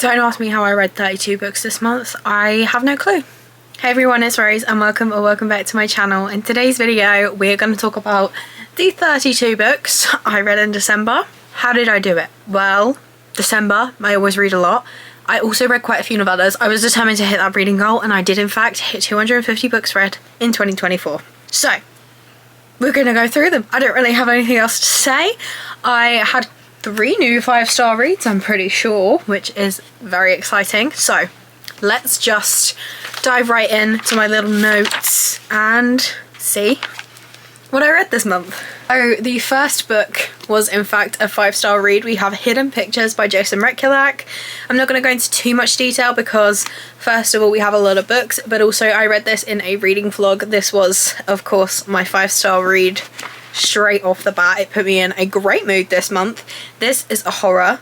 Don't ask me how I read 32 books this month. I have no clue. Hey everyone, it's Rose and welcome back to my channel. In today's video, we're going to talk about the 32 books I read in December. How did I do it? Well, December, I always read a lot. I also read quite a few novellas. I was determined to hit that reading goal and I did in fact hit 250 books read in 2024. So, we're going to go through them. I don't really have anything else to say. I had 3 new 5-star reads, I'm pretty sure, which is very exciting. So, let's just dive right into my little notes and see what I read this month. So the first book was in fact a 5-star read. We have Hidden Pictures by Jason Rekulak. I'm not going to go into too much detail because first of all we have a lot of books, but also I read this in a reading vlog. This was of course my 5-star read straight off the bat. It put me in a great mood this month. This is a horror.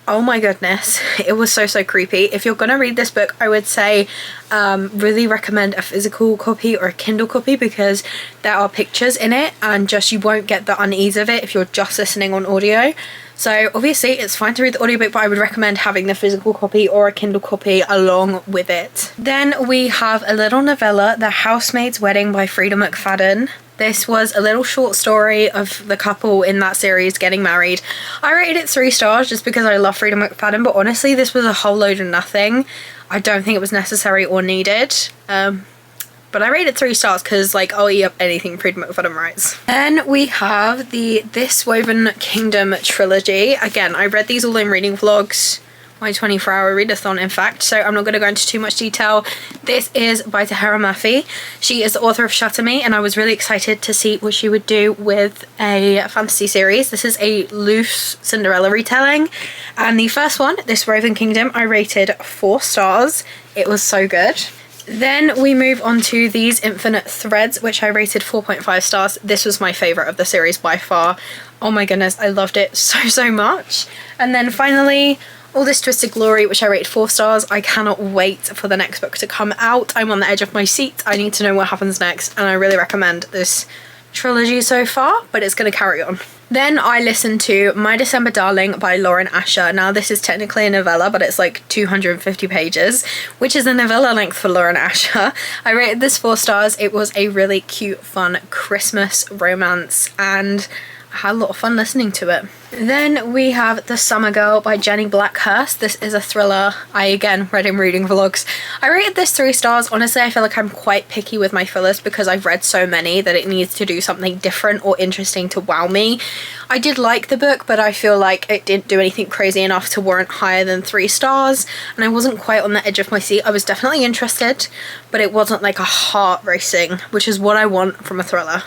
Oh my goodness, it was so creepy. If you're gonna read this book, I would say really recommend a physical copy or a Kindle copy because there are pictures in it and just you won't get the unease of it if you're just listening on audio. So obviously it's fine to read the audiobook, but I would recommend having the physical copy or a Kindle copy along with it. Then we have a little novella, The Housemaid's Wedding by Freida McFadden. This was a little short story of the couple in that series getting married. I rated it 3 stars just because I love Freida McFadden, but honestly this was a whole load of nothing. I don't think it was necessary or needed. But I rated 3 stars because like I'll eat up anything Freida McFadden writes. Then we have the This Woven Kingdom trilogy. Again, I read these all in reading vlogs. My 24-hour readathon in fact, so I'm not going to go into too much detail. This is by Tahereh Mafi. She is the author of Shatter Me and I was really excited to see what she would do with a fantasy series. This is a loose Cinderella retelling and the first one, This Woven Kingdom, I rated 4 stars. It was so good. Then we move on to These Infinite Threads, which I rated 4.5 stars. This was my favourite of the series by far. Oh my goodness, I loved it so much. And then finally, All This Twisted Glory, which I rated 4 stars. I cannot wait for the next book to come out. I'm on the edge of my seat. I need to know what happens next, and I really recommend this trilogy so far, but it's going to carry on. Then I listened to My December Darling by Lauren Asher. Now this is technically a novella, but it's like 250 pages, which is a novella length for Lauren Asher. I rated this 4 stars. It was a really cute, fun Christmas romance, and I had a lot of fun listening to it. Then we have The Summer Girl by Jenny Blackhurst. This is a thriller I again read in reading vlogs. I rated this 3 stars. Honestly, I feel like I'm quite picky with my thrillers because I've read so many that it needs to do something different or interesting to wow me. I did like the book, but I feel like it didn't do anything crazy enough to warrant higher than 3 stars, and I wasn't quite on the edge of my seat. I was definitely interested, but it wasn't like a heart racing, which is what I want from a thriller.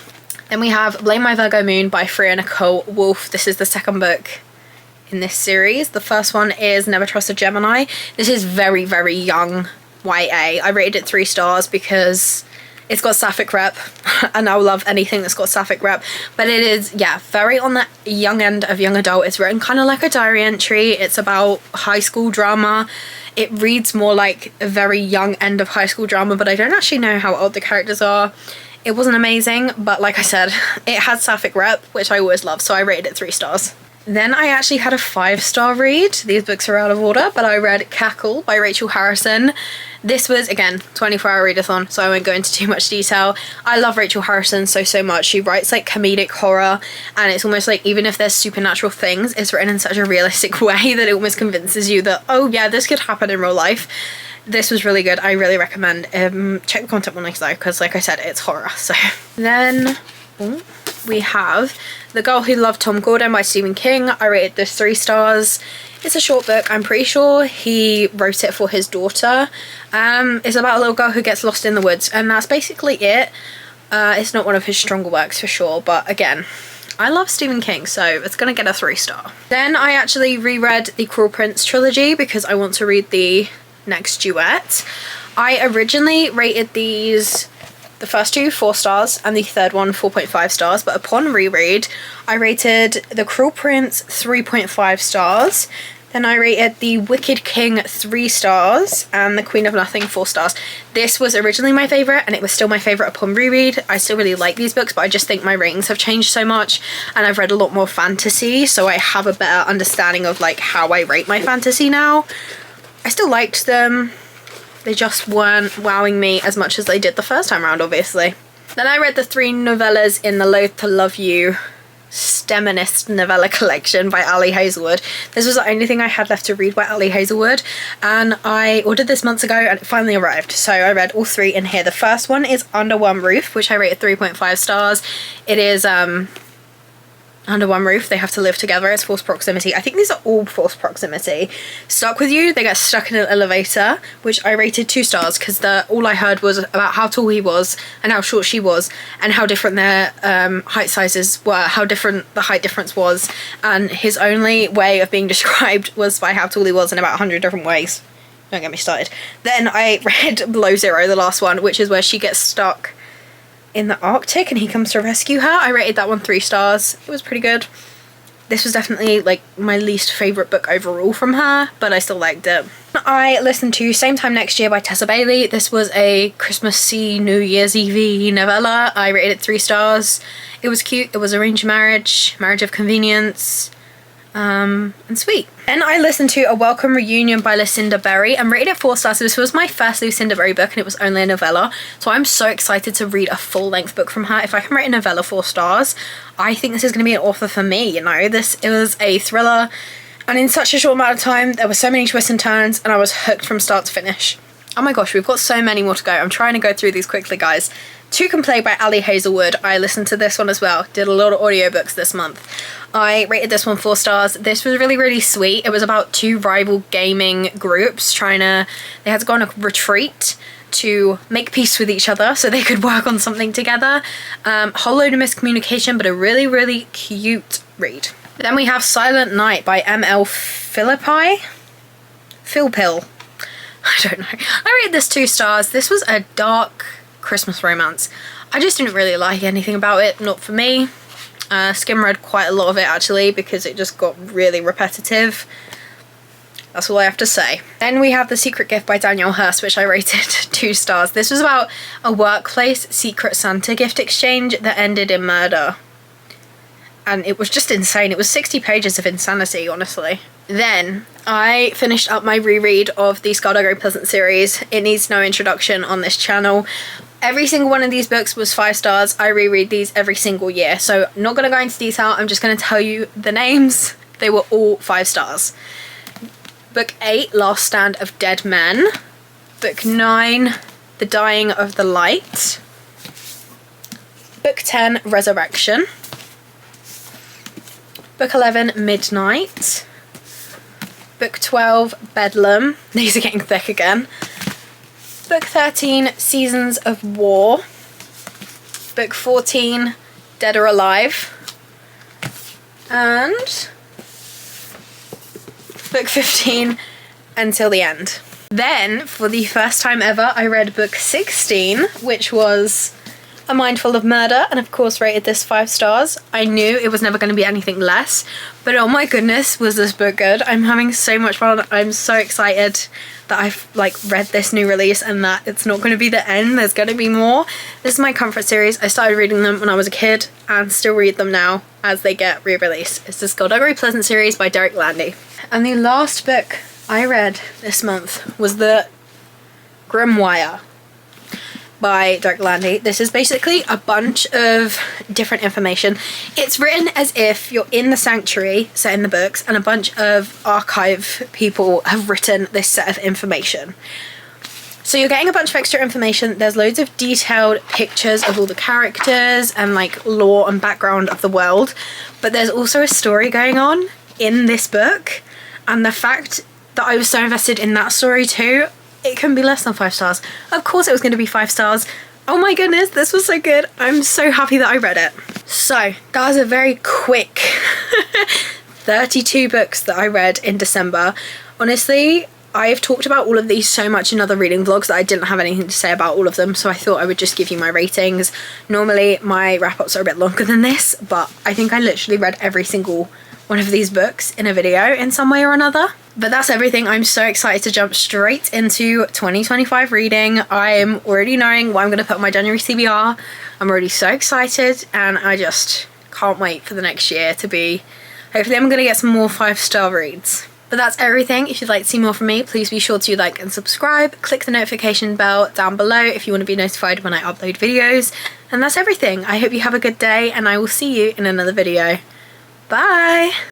Then we have Blame My Virgo Moon by Freya Nicole Wolf. This is the second book in this series. The first one is Never Trust a Gemini. This is very young YA. I rated it 3 stars because it's got sapphic rep and I love anything that's got sapphic rep, but it is, yeah, very on the young end of young adult. It's written kind of like a diary entry. It's about high school drama. It reads more like a very young end of high school drama, but I don't actually know how old the characters are. It wasn't amazing, but like I said, it had sapphic rep, which I always love, so I rated it 3 stars. Then I actually had a 5-star read. These books are out of order, but I read Cackle by Rachel Harrison. This was, again, 24-hour readathon, so I won't go into too much detail. I love Rachel Harrison so much. She writes like comedic horror, and it's almost like even if there's supernatural things, it's written in such a realistic way that it almost convinces you that, oh yeah, this could happen in real life. This was really good. I really recommend. Check the content warnings though, because like I said, it's horror. So then we have The Girl Who Loved Tom Gordon by Stephen King. I rated this 3 stars. It's a short book. I'm pretty sure he wrote it for his daughter. It's about a little girl who gets lost in the woods, and that's basically it. It's not one of his stronger works for sure, but again, I love Stephen King, so it's gonna get a 3 star. Then I actually reread the Cruel Prince trilogy because I want to read the next duet. I originally rated these, the first 2 4 stars and the third one 4.5 stars, but upon reread I rated The Cruel Prince 3.5 stars. Then I rated The Wicked King 3 stars and The Queen of Nothing 4 stars. This was originally my favourite and it was still my favourite upon reread. I still really like these books, but I just think my ratings have changed so much and I've read a lot more fantasy, so I have a better understanding of like how I rate my fantasy now. still liked them. They just weren't wowing me as much as they did the first time around, obviously. Then I read the 3 novellas in the Loath to Love You STEMinist novella collection by Ali Hazelwood. This was the only thing I had left to read by Ali Hazelwood, and I ordered this months ago and it finally arrived. So I read all 3 in here. The first one is Under One Roof, which I rated 3.5 stars. It is under one roof, they have to live together. It's forced proximity. I think these are all forced proximity. Stuck with You, they get stuck in an elevator, which I rated 2 stars because all I heard was about how tall he was and how short she was and how different their height sizes were, how different the height difference was, and his only way of being described was by how tall he was in about 100 different ways. Don't get me started. Then I read Below Zero, the last one, which is where she gets stuck in the Arctic and he comes to rescue her. I rated that one 3 stars. It was pretty good. This was definitely like my least favourite book overall from her, but I still liked it. I listened to Same Time Next Year by Tessa Bailey. This was a Christmassy, New Year's Eve novella. I rated it 3 stars. It was cute. It was arranged marriage of convenience, and sweet. Then I listened to A Welcome Reunion by Lucinda Berry and rated it 4 stars. This was my first Lucinda Berry book and it was only a novella, so I'm so excited to read a full-length book from her. If I can rate a novella 4 stars, I think this is going to be an author for me, you know. It was a thriller, and in such a short amount of time there were so many twists and turns and I was hooked from start to finish. Oh my gosh, we've got so many more to go. I'm trying to go through these quickly, guys. To Complay by Ali Hazelwood. I listened to this one as well. Did a lot of audiobooks this month. I rated this one 4 stars. This was really, really sweet. It was about 2 rival gaming groups they had to go on a retreat to make peace with each other so they could work on something together. Whole load of miscommunication, but a really, really cute read. Then we have Silent Night by M.L. Philippi. Philpill. I don't know. I rated this 2 stars. This was a dark Christmas romance. I just didn't really like anything about it. Not for me. Skim read quite a lot of it actually because it just got really repetitive. That's all I have to say. Then we have The Secret Gift by Danielle Hurst, which I rated 2 stars. This was about a workplace Secret Santa gift exchange that ended in murder. And it was just insane. It was 60 pages of insanity, honestly. Then I finished up my reread of the Skullduggery Pleasant series. It needs no introduction on this channel. Every single one of these books was 5 stars. I reread these every single year. So I'm not going to go into detail. I'm just going to tell you the names. They were all 5 stars. Book 8, Last Stand of Dead Men. Book 9, The Dying of the Light. Book 10, Resurrection. Book 11, Midnight. Book 12, Bedlam. These are getting thick again. Book 13, Seasons of War. Book 14, Dead or Alive. And book 15, Until the End. Then, for the first time ever, I read book 16, which was A Mind Full of Murder, and of course rated this 5 stars. I knew it was never going to be anything less, but oh my goodness, was this book good. I'm having so much fun. I'm so excited that I've read this new release and that it's not going to be the end. There's going to be more. This is my comfort series. I started reading them when I was a kid and still read them now as they get re-released. It's the Skullduggery Pleasant series by Derek Landy. And the last book I read this month was The Grimoire by Derek Landy. This is basically a bunch of different information. It's written as if you're in the sanctuary set in the books and a bunch of archive people have written this set of information. So you're getting a bunch of extra information. There's loads of detailed pictures of all the characters and lore and background of the world, but there's also a story going on in this book, and the fact that I was so invested in that story too, it can be less than 5 stars. Of course it was going to be 5 stars. Oh my goodness, this was so good. I'm so happy that I read it. So that was a very quick 32 books that I read in December. Honestly, I've talked about all of these so much in other reading vlogs that I didn't have anything to say about all of them, so I thought I would just give you my ratings. Normally my wrap-ups are a bit longer than this, but I think I literally read every single one of these books in a video in some way or another. But that's everything. I'm so excited to jump straight into 2025 reading. I'm already knowing what I'm going to put on my January TBR. I'm already so excited and I just can't wait for the next year to be... Hopefully I'm going to get some more 5-star reads. But that's everything. If you'd like to see more from me, please be sure to like and subscribe. Click the notification bell down below if you want to be notified when I upload videos. And that's everything. I hope you have a good day, and I will see you in another video. Bye!